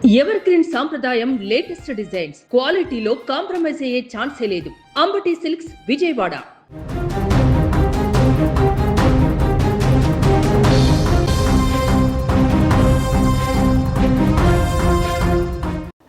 Ever green సాంప్రదాయం latest designs క్వాలిటీలో compromise అయ్యే ఛాన్సే లేదు. అంబటి సిల్క్స్ విజయవాడ.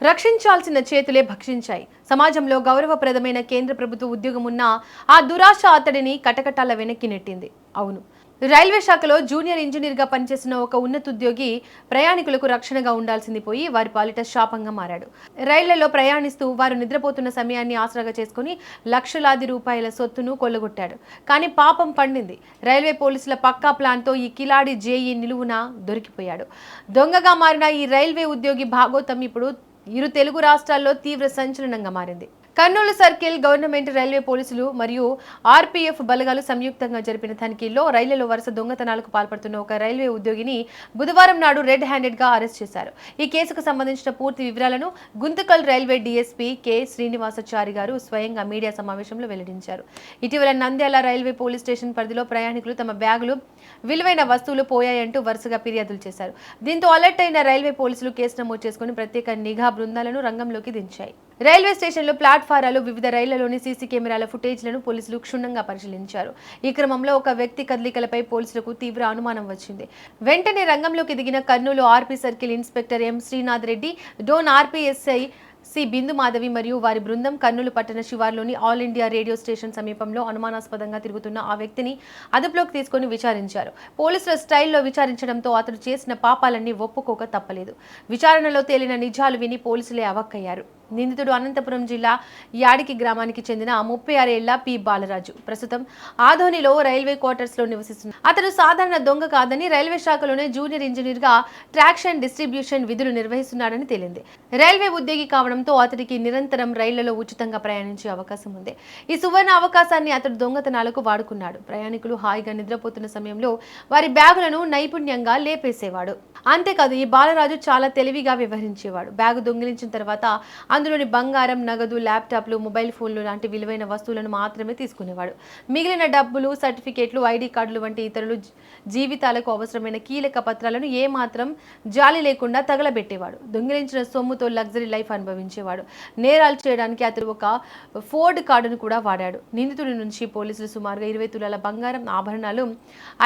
రక్షించాల్సిన చేతులే భక్షించాయి. సమాజంలో గౌరవప్రదమైన కేంద్ర ప్రభుత్వ ఉద్యోగం ఉన్నా ఆ దురాశ అతడిని కటకటాల వెనక్కి నెట్టింది. అవును, రైల్వే శాఖలో జూనియర్ ఇంజనీర్గా పనిచేసిన ఒక ఉన్నతోద్యోగి ప్రయాణికులకు రక్షణగా ఉండాల్సింది పోయి వారి పాలిట శాపంగా మారాడు. రైళ్లలో ప్రయాణిస్తూ వారు నిద్రపోతున్న సమయాన్ని ఆసరాగా చేసుకుని లక్షలాది రూపాయల సొత్తును కొల్లగొట్టాడు. కానీ పాపం పండింది. రైల్వే పోలీసుల పక్కా ప్లాన్తో ఈ కిలాడి జేఈ నిలువున దొరికిపోయాడు. దొంగగా మారిన ఈ రైల్వే ఉద్యోగి భాగోతం ఇప్పుడు ఇరు తెలుగు రాష్ట్రాల్లో తీవ్ర సంచలనంగా మారింది. కర్నూలు సర్కిల్ గవర్నమెంట్ రైల్వే పోలీసులు మరియు ఆర్పీఎఫ్ బలగాలు సంయుక్తంగా జరిపిన తనిఖీల్లో రైళ్లలో వరుస దొంగతనాలకు పాల్పడుతున్న ఒక రైల్వే ఉద్యోగిని బుధవారం నాడు రెడ్ హ్యాండెడ్గా అరెస్ట్ చేశారు. ఈ కేసుకు సంబంధించిన పూర్తి వివరాలను Guntakal railway DSP K Srinivasachari గారు స్వయంగా మీడియా సమావేశంలో వెల్లడించారు. ఇటీవల నంద్యాల రైల్వే పోలీస్ స్టేషన్ పరిధిలో ప్రయాణికులు తమ బ్యాగులు, విలువైన వస్తువులు పోయాయంటూ వరుసగా ఫిర్యాదులు చేశారు. దీంతో అలర్ట్ అయిన రైల్వే పోలీసులు కేసు నమోదు చేసుకుని ప్రత్యేక నిఘా బృందాలను రంగంలోకి దించాయి. రైల్వే స్టేషన్లో ప్లాట్ఫారాలు, వివిధ రైళ్లలోని సీసీ కెమెరాల ఫుటేజ్లను పోలీసులు క్షుణ్ణంగా పరిశీలించారు. ఈ క్రమంలో ఒక వ్యక్తి కదలికలపై పోలీసులకు తీవ్ర అనుమానం వచ్చింది. వెంటనే రంగంలోకి దిగిన Kurnool RP circle inspector M Srinath Reddy, Dhone RPSI C Bindu Madhavi మరియు వారి బృందం కర్నూలు పట్టణ శివార్లోని ఆల్ ఇండియా రేడియో స్టేషన్ సమీపంలో అనుమానాస్పదంగా తిరుగుతున్న ఆ వ్యక్తిని అదుపులోకి తీసుకుని విచారించారు. పోలీసుల స్టైల్లో విచారించడంతో అతడు చేసిన పాపాలన్నీ ఒప్పుకోక తప్పలేదు. విచారణలో తేలిన నిజాలు విని పోలీసులే అవాక్కయ్యారు. నిందితుడు అనంతపురం జిల్లా యాడికి గ్రామానికి చెందిన 36 ఏళ్ల పి బాలరాజు. ప్రస్తుతం ఆదోనిలో రైల్వే క్వార్టర్స్ లో నివసిస్తున్నారు. అతను సాధారణ దొంగ కాదని రైల్వే శాఖలోనే జూనియర్ ఇంజనీర్ గా ట్రాక్షన్ డిస్ట్రిబ్యూషన్ విధులు నిర్వహిస్తున్నాడని తేలింది. రైల్వే ఉద్యోగి కావడంతో అతడికి నిరంతరం రైళ్లలో ఉచితంగా ప్రయాణించే అవకాశం ఉంది. ఈ సువర్ణ అవకాశాన్ని అతడు దొంగతనాలకు వాడుకున్నాడు. ప్రయాణికులు హాయిగా నిద్రపోతున్న సమయంలో వారి బ్యాగులను నైపుణ్యంగా లేపేసేవాడు. అంతేకాదు, ఈ బాలరాజు చాలా తెలివిగా వ్యవహరించేవాడు. బ్యాగు దొంగిలించిన తర్వాత అందులోని బంగారం, నగదు, ల్యాప్టాప్లు, మొబైల్ ఫోన్లు లాంటి విలువైన వస్తువులను మాత్రమే తీసుకునేవాడు. మిగిలిన డబ్బులు, సర్టిఫికేట్లు, ఐడి కార్డులు వంటి ఇతరులు జీవితాలకు అవసరమైన కీలక పత్రాలను ఏమాత్రం జాలి లేకుండా తగలబెట్టేవాడు. దొంగిలించిన సొమ్ముతో లగ్జరీ లైఫ్ అనుభవించేవాడు. నేరాలు చేయడానికి అతడు ఒక ఫోర్డ్ కార్డును కూడా వాడాడు. నిందితుడి నుంచి పోలీసులు సుమారుగా 20 తులాల బంగారం, ఆభరణాలు,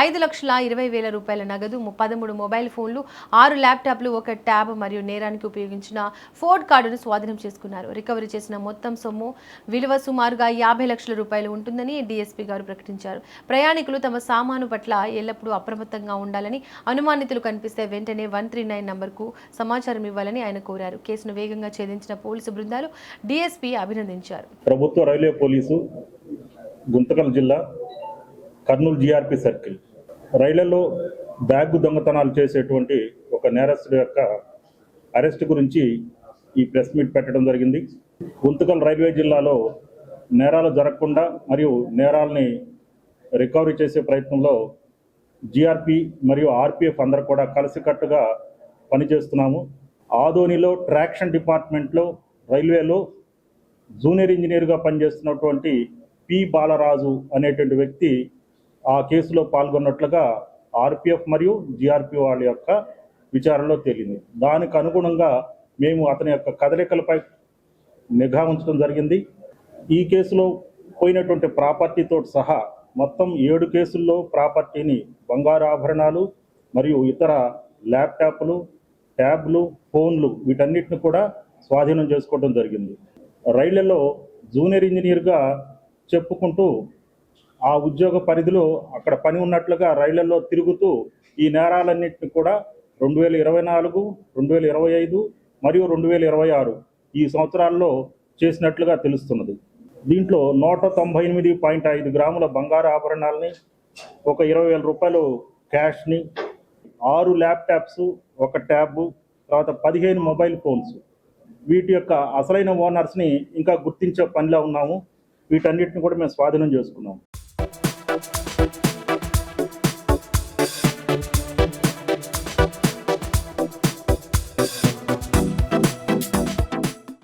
5,20,000 రూపాయల నగదు, 13 మొబైల్ ఫోన్లు, 6 ల్యాప్టాప్లు, ఒక ట్యాబ్ మరియు నేరానికి ఉపయోగించిన ఫోర్డ్ కార్డును స్వాధీనం చేసుకున్నారు. రికవరీ చేసిన మొత్తం సొమ్ము విలువ సుమారుగా 50 లక్షల రూపాయలు ఉంటుందని డీఎస్పీ గారు ప్రకటించారు. ప్రయాణికులు తమ సామాను పట్ల ఎల్లప్పుడూ అప్రమత్తంగా ఉండాలని, అనుమానితులు కనిపిస్తే వెంటనే 139 నంబర్కు సమాచారం ఇవ్వాలని ఆయన కోరారు. కేసును వేగంగా ఛేదించిన పోలీసు బృందాలు డీఎస్పీ అభినందించారు. ప్రభుత్వ రైల్వే పోలీసు గుంతకల్ జిల్లా కర్నూలు జీఆర్పీ సర్కిల్ రైళ్లలో బ్యాగ్ దొంగతనాలు చేసేటువంటి ఒక నేరస్తుడి యొక్క అరెస్ట్ గురించి ఈ ప్రెస్ మీట్ పెట్టడం జరిగింది. గుంతకల్ రైల్వే జిల్లాలో నేరాలు జరగకుండా మరియు నేరాలని రికవరీ చేసే ప్రయత్నంలో జీఆర్పీ మరియు ఆర్పీఎఫ్ అందరూ కూడా కలిసికట్టుగా పనిచేస్తున్నాము. ఆదోనిలో ట్రాక్షన్ డిపార్ట్మెంట్లో రైల్వేలో జూనియర్ ఇంజనీర్గా పనిచేస్తున్నటువంటి పి బాలరాజు అనేటువంటి వ్యక్తి ఆ కేసులో పాల్గొన్నట్లుగా ఆర్పీఎఫ్ మరియు జీఆర్పీ వాళ్ళ యొక్క విచారణలో తేలింది. దానికి అనుగుణంగా మేము అతని యొక్క కదలికలపై నిఘా ఉంచడం జరిగింది. ఈ కేసులో పోయినటువంటి ప్రాపర్టీతో సహా మొత్తం 7 కేసుల్లో ప్రాపర్టీని, బంగారు ఆభరణాలు మరియు ఇతర ల్యాప్టాప్లు, ట్యాబ్లు, ఫోన్లు వీటన్నిటిని కూడా స్వాధీనం చేసుకోవడం జరిగింది. రైళ్లలో జూనియర్ ఇంజనీర్గా చెప్పుకుంటూ ఆ ఉద్యోగ పరిధిలో అక్కడ పని ఉన్నట్లుగా రైళ్లలో తిరుగుతూ ఈ నేరాలన్నింటినీ కూడా 2024, 2025 మరియు 2026 ఈ సంవత్సరాల్లో చేసినట్లుగా తెలుస్తున్నది. దీంట్లో 198.5 గ్రాముల బంగారు ఆభరణాలని, ఒక 20,000 రూపాయలు క్యాష్ని, 6 ల్యాప్టాప్స్, ఒక ట్యాబ్, తర్వాత 15 మొబైల్ ఫోన్స్, వీటి యొక్క అసలైన ఓనర్స్ని ఇంకా గుర్తించే పనిలో ఉన్నాము. వీటన్నిటిని కూడా మేము స్వాధీనం చేసుకున్నాము.